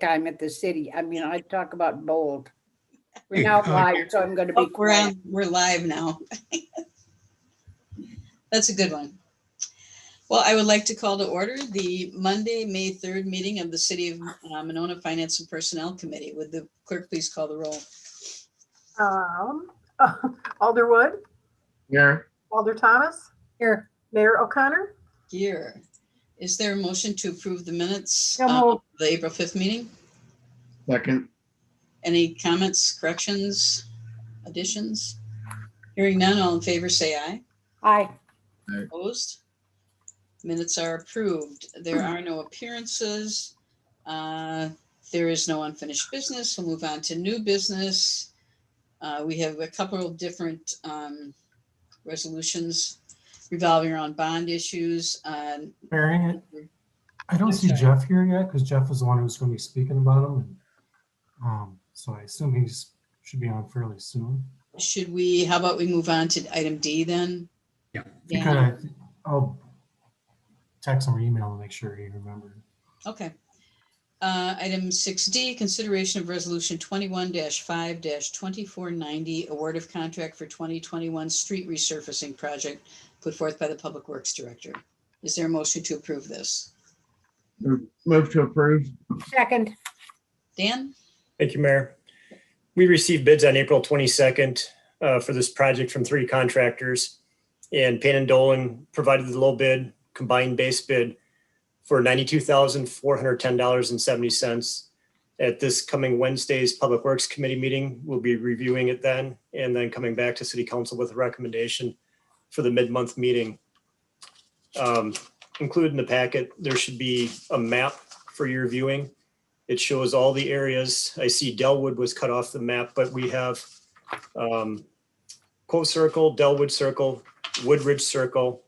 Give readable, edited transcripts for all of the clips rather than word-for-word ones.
time at the city. I mean, I talk about bold. We're now live, so I'm gonna be Oh, quiet. we're live now. That's a good one. Well, I would like to call to order the Monday, May 3rd meeting of the City of Monona Finance and Personnel Committee. Would the clerk please call the roll? Alder Wood, Here. Alder Thomas, Here, Mayor O'Connor. Here. Is there a motion to approve the minutes So of moved. the April 5th meeting? Second. Any comments, corrections, additions? Hearing none, all in favor say aye. aye. Opposed? Minutes are approved. There are no appearances. There is no unfinished business. We'll move on to new business. We have a couple of different resolutions revolving around bond issues. Mary, I don't I'm see sorry. Jeff here yet because Jeff was the one who's going to be speaking about them. And, so I assume he should be on fairly soon. How about we move on to item D then? If you Dan? could, I'll text him or email to make sure he remembered. Okay. Item 6D, consideration of resolution 21-5-2490, award of contract for 2021 street resurfacing project put forth by the Public Works Director. Is there a motion to approve this? Move to approve. Second, Dan? Thank you, Mayor. We received bids on April 22nd for this project from 3 contractors, and Payne and Dolan provided the low bid, combined base bid for $92,410.70. At this coming Wednesday's Public Works Committee meeting, we'll be reviewing it then, and then coming back to City Council with a recommendation for the mid-month meeting. Included in the packet, there should be a map for your viewing. It shows all the areas. I see Delwood was cut off the map, but we have Cove Circle, Delwood Circle, Woodridge Circle,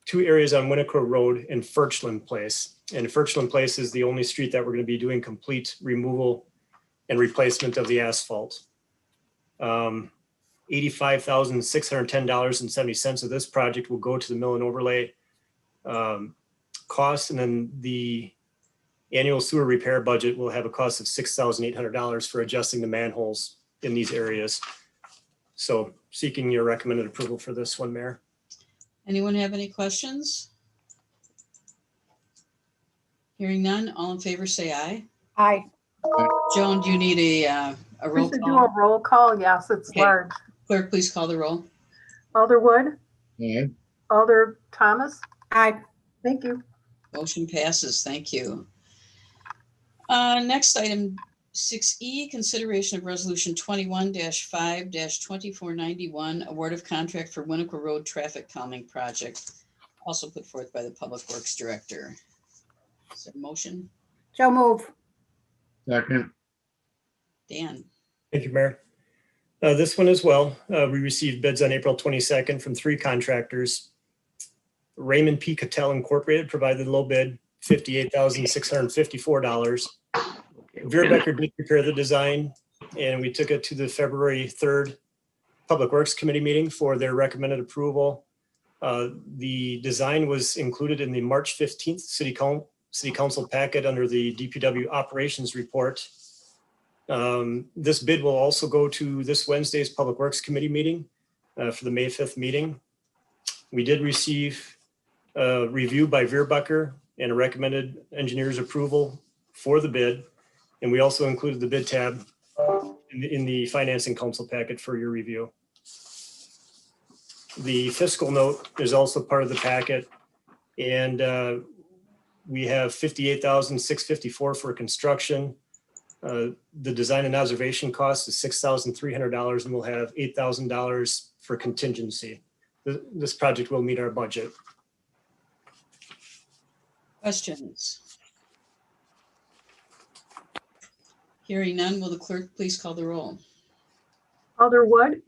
2 areas on Winnacore Road, and Furchland Place. And Furchland Place is the only street that we're going to be doing complete removal and replacement of the asphalt. $85,610.70 of this project will go to the mill and overlay cost, and then the annual sewer repair budget will have a cost of $6,800 for adjusting the manholes in these areas. So seeking your recommended approval for this one, Mayor. Anyone have any questions? Hearing none, all in favor say aye. aye. Joan, do you need a We roll should do a call? roll call. Yes, it's Okay. large. Clerk, please call the roll. Alder Wood, Aye. Alder Thomas. Aye. Thank you. Motion passes. Thank you. Next item 6E, consideration of resolution 21-5-2491, award of contract for Winnacore Road traffic calming project, also put forth by the Public Works Director. Is there a motion? So move. Second. Dan? Thank you, Mayor. This one as well, we received bids on April 22nd from 3 contractors. Raymond P. Cattell Incorporated provided the low bid, $58,654. Veerbecker did prepare the design, and we took it to the February 3rd Public Works Committee meeting for their recommended approval. The design was included in the March 15th City Council packet under the DPW operations report. This bid will also go to this Wednesday's Public Works Committee meeting for the May 5th meeting. We did receive a review by Veerbecker and a recommended engineer's approval for the bid. And we also included the bid tab in the financing council packet for your review. The fiscal note is also part of the packet. And we have $58,654 for construction. The design and observation cost is $6,300, and we'll have $8,000 for contingency. This project will meet our budget. Questions? Hearing none, will the clerk please call the roll? Alder Wood,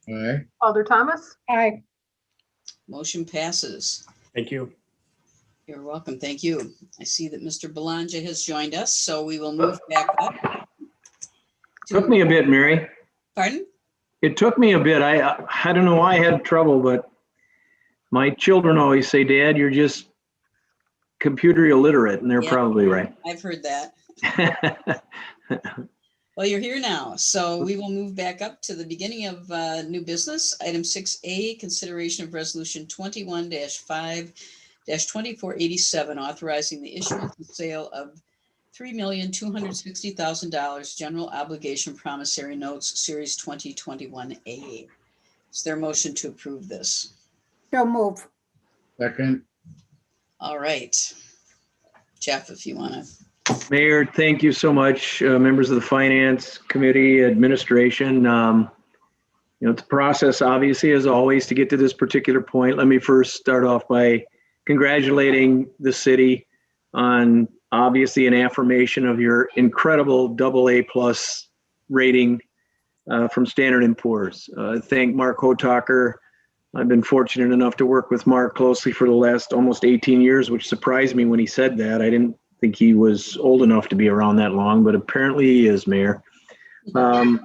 Aye. Alder Thomas, Aye. Motion passes. Thank you. You're welcome. Thank you. I see that Mr. Belanger has joined us, so we will move back up. Took me a bit, Mary. Pardon? It took me a bit. I don't know why I had trouble, but my children always say, Dad, you're just computer illiterate, and they're Yeah. probably right. I've heard that. Well, you're here now, so we will move back up to the beginning of new business. Item 6A, consideration of resolution 21-5-2487, authorizing the issuance and sale of $3,260,000 general obligation promissory notes, series 2021A. Is there a motion to approve this? So move. Second. All right. Jeff, if you want to. Mayor, thank you so much. Members of the Finance Committee, administration. It's a process, obviously, as always, to get to this particular point. Let me first start off by congratulating the city on obviously an affirmation of your incredible AA+ rating from Standard & Poor's. Thank Mark Hotaker. I've been fortunate enough to work with Mark closely for the last almost 18 years, which surprised me when he said that. I didn't think he was old enough to be around that long, but apparently he is, Mayor. So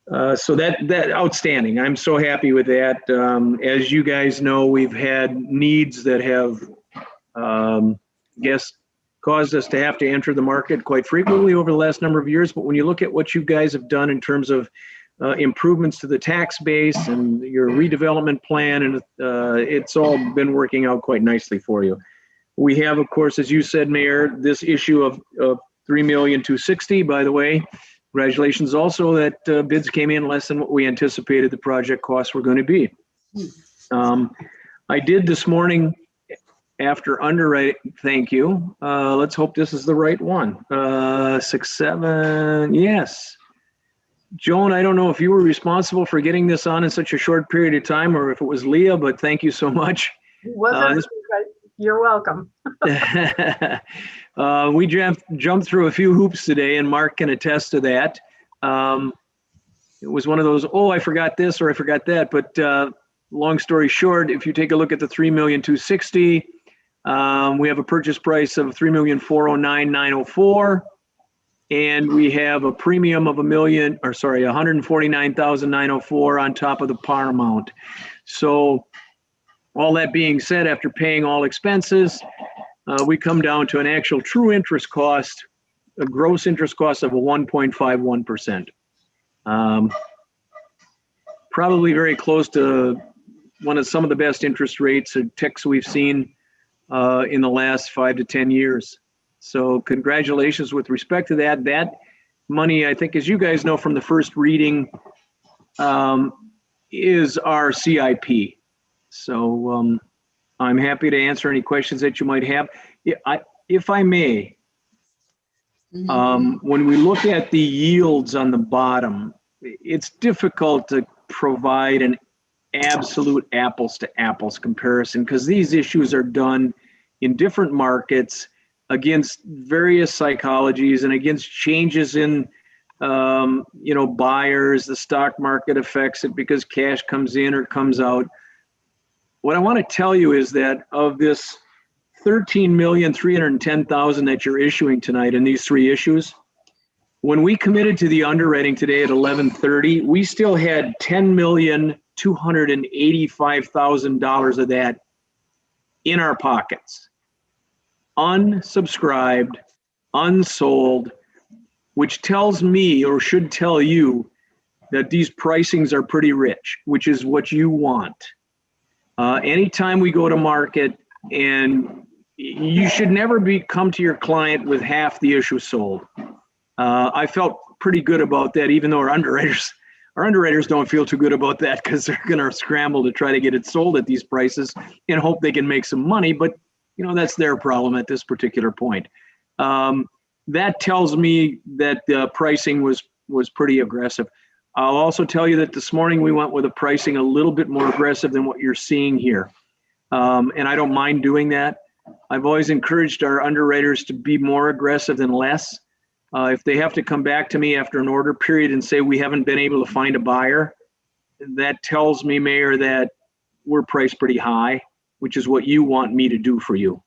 that outstanding. I'm so happy with that. As you guys know, we've had needs that have, caused us to have to enter the market quite frequently over the last number of years. But when you look at what you guys have done in terms of improvements to the tax base and your redevelopment plan, and it's all been working out quite nicely for you. We have, of course, as you said, Mayor, this issue of $3,260,000. By the way, congratulations also that bids came in less than what we anticipated the project costs were going to be. I did this morning after underwriting. Thank you. Let's hope this is the right one. 6-7. Yes. Joan, I don't know if you were responsible for getting this on in such a short period of time or if it was Leah, but thank you so much. Wasn't, you're welcome. We jumped through a few hoops today, and Mark can attest to that. It was one of those, oh, I forgot this or I forgot that. But long story short, if you take a look at the $3,260,000, we have a purchase price of $3,409,904, and we have a premium of $149,904 on top of the par amount. So all that being said, after paying all expenses, we come down to an actual true interest cost, a gross interest cost of 1.51%. Probably very close to some of the best interest rates or ticks we've seen in the last 5 to 10 years. So congratulations with respect to that. That money, I think, as you guys know from the first reading, is our CIP. So I'm happy to answer any questions that you might have. If I may, when we look at the yields on the bottom, it's difficult to provide an absolute apples to apples comparison because these issues are done in different markets against various psychologies and against changes in buyers. The stock market affects it because cash comes in or comes out. What I want to tell you is that of this $13,310,000 that you're issuing tonight in these three issues, when we committed to the underwriting today at 11:30, we still had $10,285,000 of that in our pockets, unsubscribed, unsold, which tells me or should tell you that these pricings are pretty rich, which is what you want. Anytime we go to market, and you should never come to your client with half the issue sold. I felt pretty good about that, even though our underwriters don't feel too good about that because they're going to scramble to try to get it sold at these prices and hope they can make some money. But that's their problem at this particular point. That tells me that the pricing was pretty aggressive. I'll also tell you that this morning we went with a pricing a little bit more aggressive than what you're seeing here. And I don't mind doing that. I've always encouraged our underwriters to be more aggressive than less. If they have to come back to me after an order period and say we haven't been able to find a buyer, that tells me, Mayor, that we're priced pretty high, which is what you want me to do for you.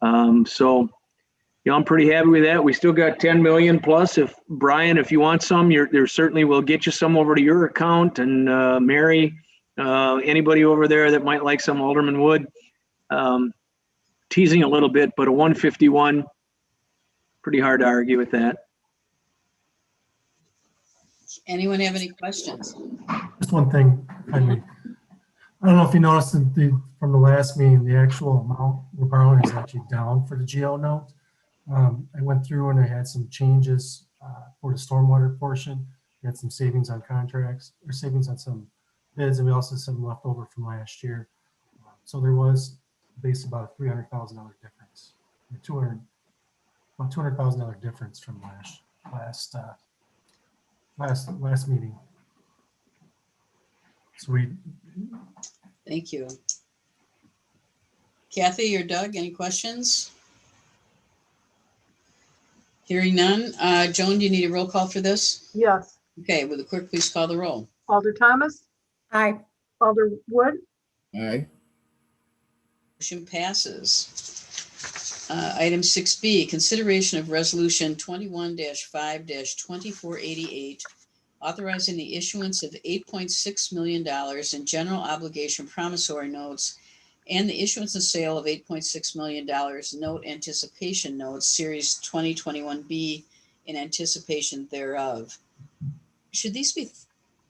So I'm pretty happy with that. We still got 10 million plus. If Brian, if you want some, there certainly will get you some over to your account. And Mary, anybody over there that might like some, Alderman Wood, teasing a little bit, but a 151% Pretty hard to argue with that. Anyone have any questions? Just one thing, I mean, I don't know if you noticed from the last meeting, the actual amount we're borrowing is actually down for the GO note. I went through and I had some changes for the stormwater portion. We had some savings on contracts, or savings on some bids, and we also had some left over from last year. So there was based about a $300,000 difference, about $200,000 difference from last meeting. So Thank you. Kathy or Doug, any questions? Hearing none. Joan, do you need a roll call for this? Yes. Okay, will the clerk please call the roll? Alder Thomas, Aye. Alder Wood, Aye. Motion passes. Item 6B, consideration of resolution 21-5-2488, authorizing the issuance of $8.6 million in general obligation promissory notes and the issuance and sale of $8.6 million note anticipation notes, Series 2021B, in anticipation thereof. Should these be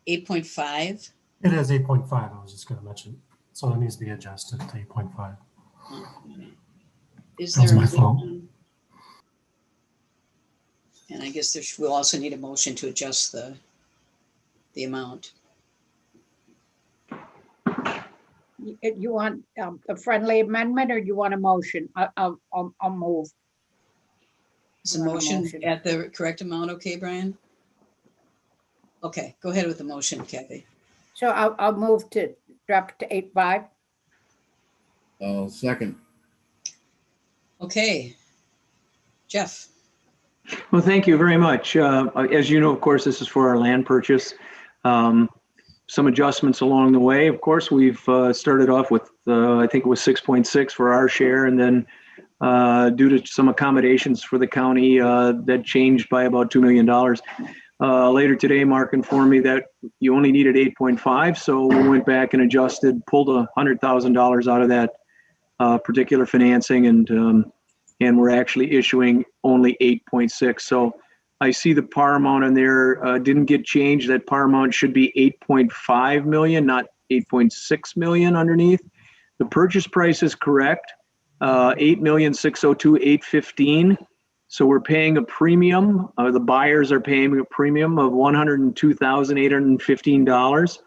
8.5? it is 8.5, I was just gonna mention, so it needs to be adjusted to 8.5. Is That was there a my fault. motion? And I guess we'll also need a motion to adjust the amount. You want a friendly amendment or you want a motion? I'll move. Is the Want a motion motion. at the correct amount okay, Brian? Okay, go ahead with the motion, Kathy. So I'll move to drop it to 8.5. I'll second. Okay. Jeff, Well, thank you very much. As you know, of course, this is for our land purchase. Some adjustments along the way. Of course, we've started off with, I think it was 6.6 for our share, and then due to some accommodations for the county, that changed by about $2 million. Later today, Mark informed me that you only needed 8.5, so we went back and adjusted, pulled $100,000 out of that particular financing, and we're actually issuing only 8.6. So I see the par amount in there didn't get changed. That par amount should be 8.5 million, not 8.6 million underneath. The purchase price is correct, 8,602,815. So we're paying a premium. The buyers are paying a premium of $102,815.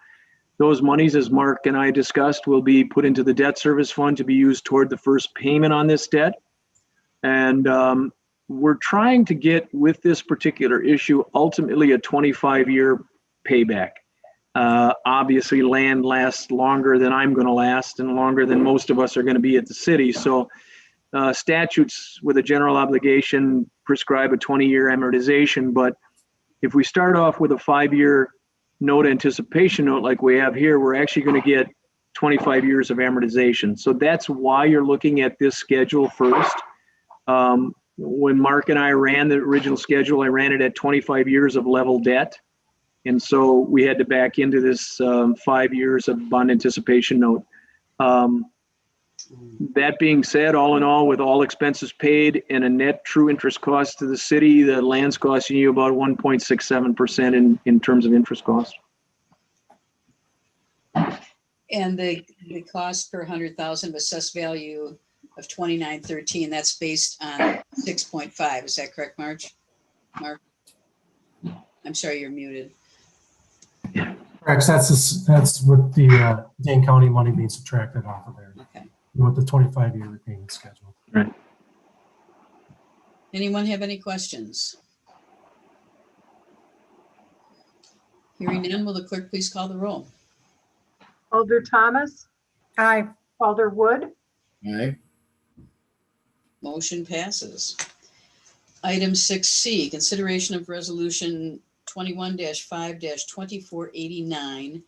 Those monies, as Mark and I discussed, will be put into the debt service fund to be used toward the first payment on this debt. And we're trying to get, with this particular issue, ultimately a 25-year payback. Obviously, land lasts longer than I'm going to last and longer than most of us are going to be at the city. So statutes with a general obligation prescribe a 20-year amortization. But if we start off with a 5-year note anticipation note like we have here, we're actually going to get 25 years of amortization. So that's why you're looking at this schedule first. When Mark and I ran the original schedule, I ran it at 25 years of level debt. And so we had to back into this 5 years of bond anticipation note. That being said, all in all, with all expenses paid and a net true interest cost to the city, the land's costing you about 1.67% in terms of interest cost. and the cost per 100,000 of assessed value of 2913, that's based on 6.5. Is that correct, Mark? I'm sorry, you're muted. Correct, that's with the Dane County money being subtracted off of there, Okay. with the 25-year repayment schedule. Right. Anyone have any questions? Hearing none, will the clerk please call the roll? Alder Thomas, Aye. Alder Wood, Aye. Motion passes. Item 6C, consideration of resolution 21-5-2489,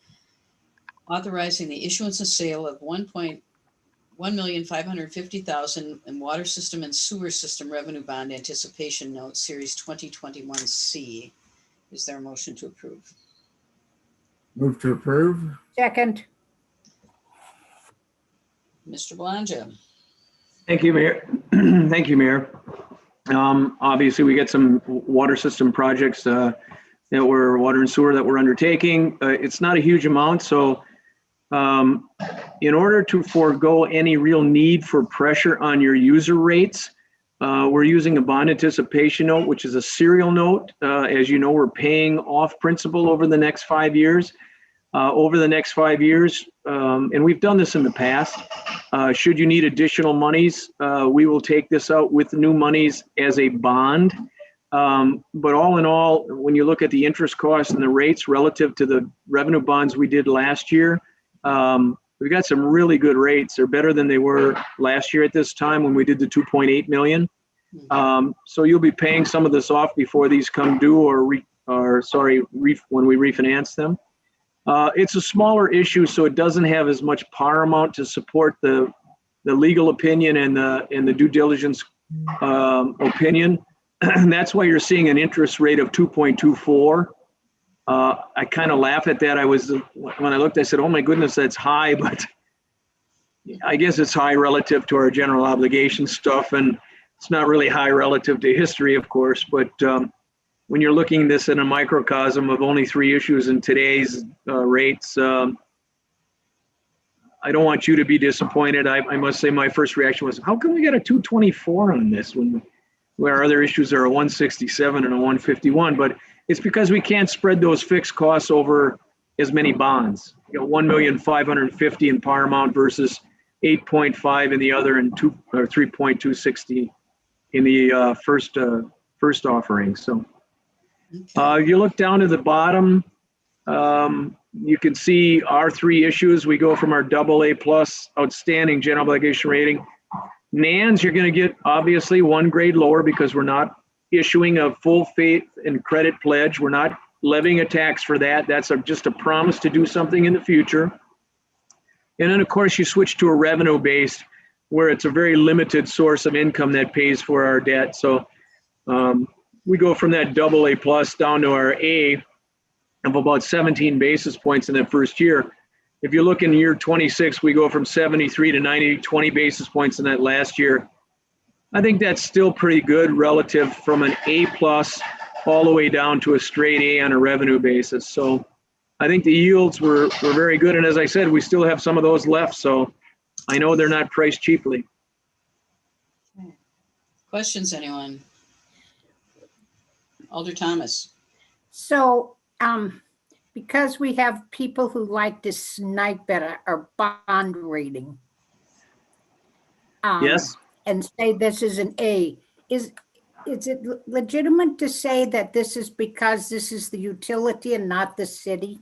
authorizing the issuance and sale of $1,550,000 in water system and sewer system revenue bond anticipation note, series 2021C. Is there a motion to approve? Move to approve. Second. Mr. Belongia? Thank you, Mayor. Thank you, Mayor. Obviously, we get some water system projects water and sewer that we're undertaking. It's not a huge amount, so in order to forego any real need for pressure on your user rates, we're using a bond anticipation note, which is a serial note. As you know, we're paying off principal over the next 5 years. And we've done this in the past. Should you need additional monies, we will take this out with new monies as a bond. But all in all, when you look at the interest costs and the rates relative to the revenue bonds we did last year, we've got some really good rates. They're better than they were last year at this time when we did the 2.8 million. So you'll be paying some of this off before these come due when we refinance them. It's a smaller issue, so it doesn't have as much paramount to support the legal opinion and the due diligence opinion. And that's why you're seeing an interest rate of 2.24. I kind of laugh at that. When I looked, I said, oh my goodness, that's high, but I guess it's high relative to our general obligation stuff, and it's not really high relative to history, of course, but when you're looking at this in a microcosm of only 3 issues in today's rates, I don't want you to be disappointed. I must say my first reaction was, how come we got a 224 on this when where other issues are a 167 and a 151? But it's because we can't spread those fixed costs over as many bonds. 1,550,000 in par amount versus 8.5 in the other and 3.260 in the first offering. So you look down to the bottom, you can see our 3 issues. We go from our AA+ outstanding general obligation rating. NANS, you're going to get obviously 1 grade lower because we're not issuing a full faith and credit pledge. We're not levying a tax for that. That's just a promise to do something in the future. And then, of course, you switch to a revenue based where it's a very limited source of income that pays for our debt. So we go from that AA+ down to our A of about 17 basis points in that first year. If you look in year 26, we go from 73 to 90, 20 basis points in that last year. I think that's still pretty good relative from an A+ all the way down to a straight A on a revenue basis. So I think the yields were very good. And as I said, we still have some of those left. So I know they're not priced cheaply. Questions, anyone? Alder Thomas. So, because we have people who like to snipe at our bond rating. Yes. And say this is an A, is it legitimate to say that this is because this is the utility and not the city?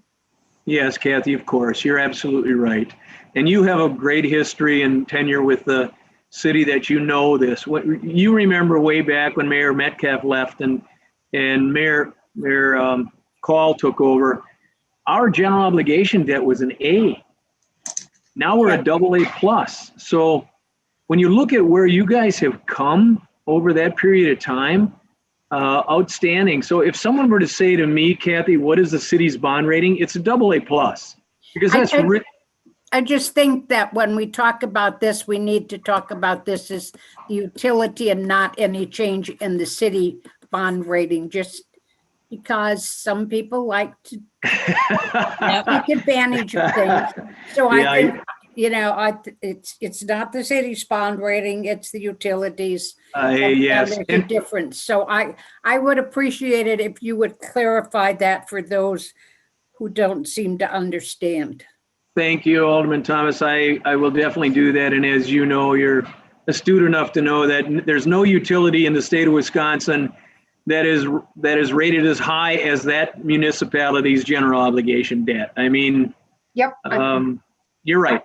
Yes, Kathy, of course. You're absolutely right. And you have a great history and tenure with the city that you know this. You remember way back when Mayor Metcalf left and Mayor Call took over. Our general obligation debt was an A. Now we're a AA+. So when you look at where you guys have come over that period of time, outstanding. So if someone were to say to me, Kathy, what is the city's bond rating? It's a AA+. Because that's I just think that when we talk about this, we need to talk about this as the utility and not any change in the city bond rating, just because some people like to take advantage of things. So I think, it's not the city's bond rating, it's the utilities. Yes. There's a difference. So I would appreciate it if you would clarify that for those who don't seem to understand. Thank you, Alderman Thomas. I will definitely do that. And as you know, you're astute enough to know that there's no utility in the state of Wisconsin that is rated as high as that municipality's general obligation debt. I mean, Yep. You're right.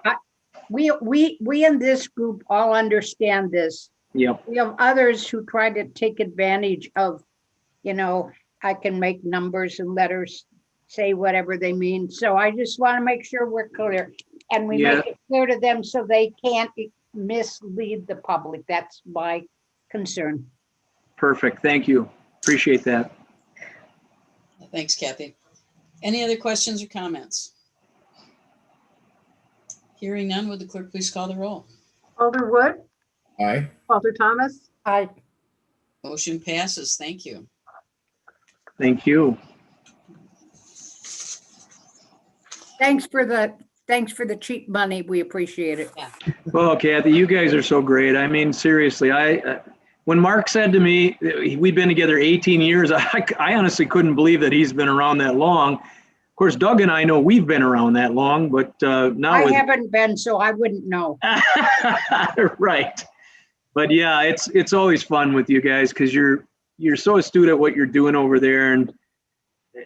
We in this group all understand this. Yep. We have others who try to take advantage of, I can make numbers and letters say whatever they mean. So I just want to make sure we're clear and we make it clear to them so they can't mislead the public. That's my concern. Perfect. Thank you. Appreciate that. Thanks, Kathy. Any other questions or comments? Hearing none, would the clerk please call the roll? Alder Wood, Aye. Alder Thomas, I Motion passes. Thank you. Thank you. Thanks for the cheap money. We appreciate it. Well, Kathy, you guys are so great. I mean, seriously, when Mark said to me, we'd been together 18 years, I honestly couldn't believe that he's been around that long. Of course, Doug and I know we've been around that long, but now I with haven't been, so I wouldn't know. right. But yeah, it's always fun with you guys because you're so astute at what you're doing over there, and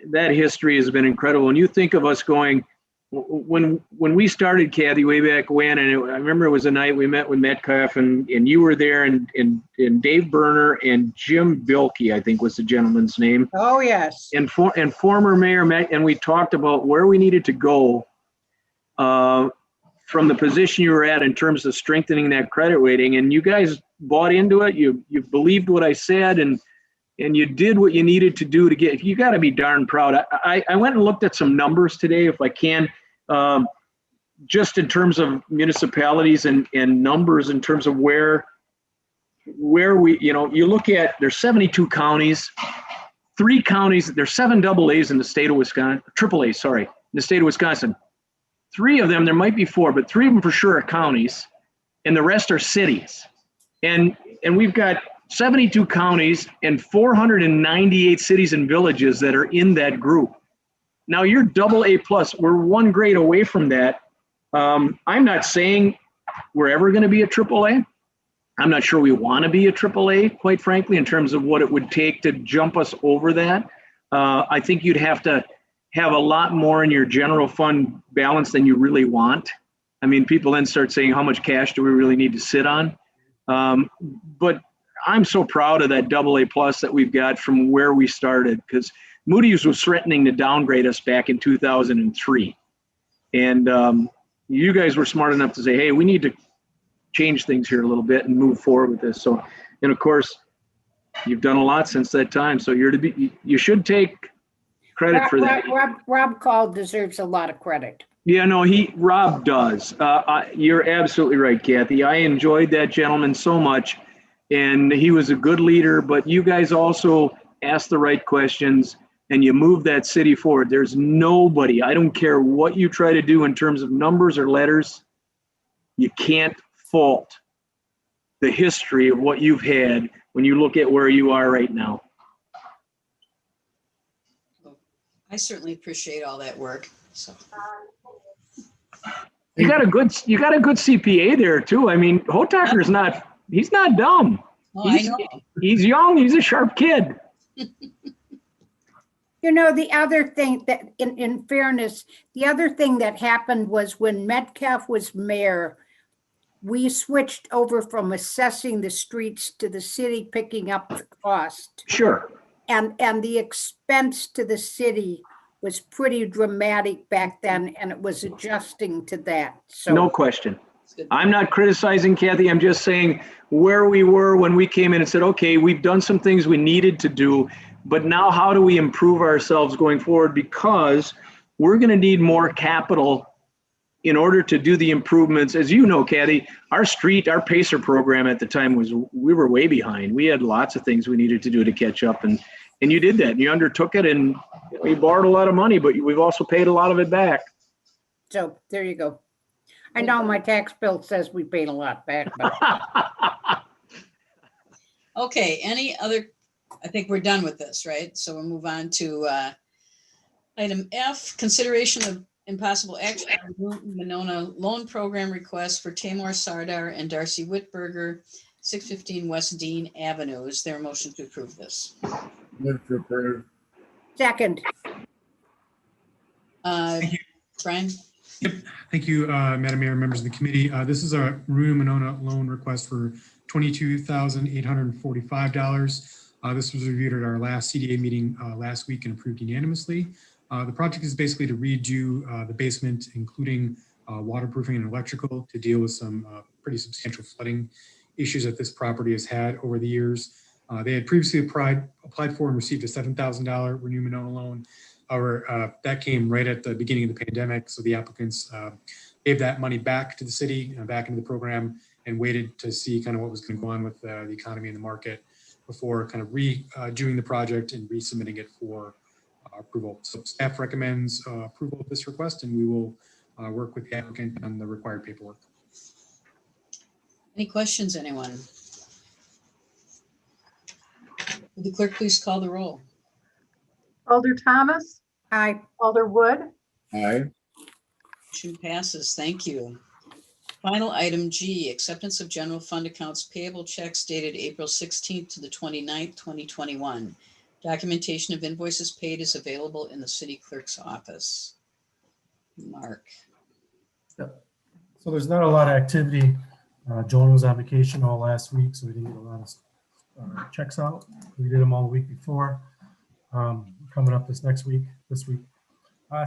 that history has been incredible. And you think of us going, when we started, Kathy, way back when, and I remember it was a night we met with Metcalf, and you were there, and Dave Berner and Jim Bilkey, I think was the gentleman's name, Oh, yes. and former mayor met, and we talked about where we needed to go from the position you were at in terms of strengthening that credit rating. And you guys bought into it. You believed what I said, and you did what you needed to do to get. You got to be darn proud. I went and looked at some numbers today, if I can. Just in terms of municipalities and numbers in terms of where we, you look at, there's 72 counties, 3 counties, there's 7 AA's in the state of Wisconsin, AAA, sorry, in the state of Wisconsin. 3 of them, there might be 4, but 3 of them for sure are counties, and the rest are cities. And we've got 72 counties and 498 cities and villages that are in that group. Now you're AA plus. We're 1 grade away from that. I'm not saying we're ever going to be a AAA. I'm not sure we want to be a AAA, quite frankly, in terms of what it would take to jump us over that. I think you'd have to have a lot more in your general fund balance than you really want. I mean, people then start saying, how much cash do we really need to sit on? But I'm so proud of that AA plus that we've got from where we started, because Moody's was threatening to downgrade us back in 2003. And you guys were smart enough to say, hey, we need to change things here a little bit and move forward with this. So, and of course, you've done a lot since that time. So you should take credit for that. Rob Call deserves a lot of credit. Yeah, no, Rob does. You're absolutely right, Kathy. I enjoyed that gentleman so much, and he was a good leader, but you guys also asked the right questions and you moved that city forward. There's nobody, I don't care what you try to do in terms of numbers or letters, you can't fault the history of what you've had when you look at where you are right now. I certainly appreciate all that work. So You got a good CPA there too. I mean, Hotaker's he's not dumb. oh, I know. He's young, he's a sharp kid. The other thing that, in fairness, the other thing that happened was when Metcalf was mayor, we switched over from assessing the streets to the city picking up the cost. Sure. And the expense to the city was pretty dramatic back then, and it was adjusting to that. So No question. It's good. I'm not criticizing Kathy. I'm just saying where we were when we came in and said, okay, we've done some things we needed to do, but now how do we improve ourselves going forward? Because we're going to need more capital in order to do the improvements. As you know, Kathy, our PACER program at the time we were way behind. We had lots of things we needed to do to catch up, and you did that. And you undertook it, and we borrowed a lot of money, but we've also paid a lot of it back. So there you go. I know my tax bill says we paid a lot back, but Okay, any other, I think we're done with this, right? So we'll move on to item F, consideration of impossible action on Monona loan program request for Tamar Sardar and Darcy Whitberger, 615 West Dean Avenue. Is there a motion to approve this? Move to approve. second, Brian? Thank you, Madam Mayor, members of the committee. This is a Runa Monona loan request for $22,845. This was reviewed at our last CDA meeting last week and approved unanimously. The project is basically to redo the basement, including waterproofing and electrical, to deal with some pretty substantial flooding issues that this property has had over the years. They had previously applied for and received a $7,000 Renew Monona loan. However, that came right at the beginning of the pandemic, so the applicants gave that money back to the city, back into the program, and waited to see kind of what was going to go on with the economy and the market. before kind of redoing the project and resubmitting it for approval. So staff recommends approval of this request, and we will work with the applicant on the required paperwork. Any questions, anyone? Would the clerk please call the roll? Alder Thomas, Aye. Alder Wood, Aye. Motion passes. Thank you. Final item G, acceptance of general fund accounts payable checks dated April 16th to the 29th, 2021. Documentation of invoices paid is available in the city clerk's office. Mark. So there's not a lot of activity. Joan was on vacation all last week, so we didn't get a lot of checks out. We did them all the week before. Coming up this week.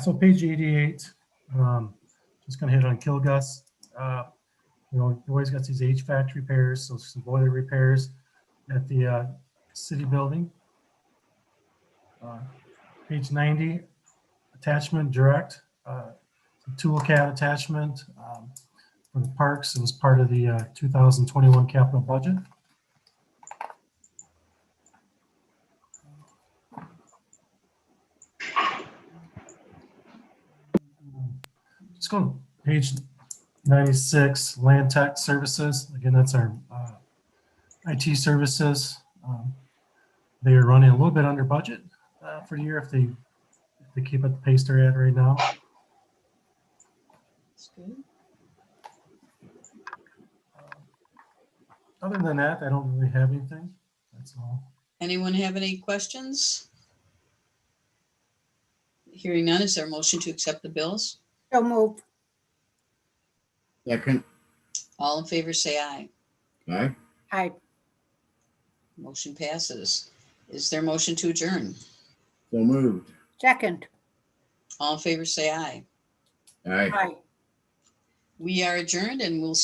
So page 88, just gonna hit on Kilgus. You know, you always got these HVAC repairs, so some boiler repairs at the city building. Page 90, attachment direct, tool cab attachment for the parks as part of the 2021 capital budget. Just go to page 96, Land Tech Services. Again, that's our IT services. They are running a little bit under budget for the year if they keep at the pace they're at right now. That's good. Other than that, I don't really have anything. That's all. Anyone have any questions? Hearing none, is there a motion to accept the bills? So moved. Second. All in favor, say aye. Aye. Aye. Motion passes. Is there a motion to adjourn? So moved. Second. All in favor, say aye. Aye. Aye. We are adjourned and we'll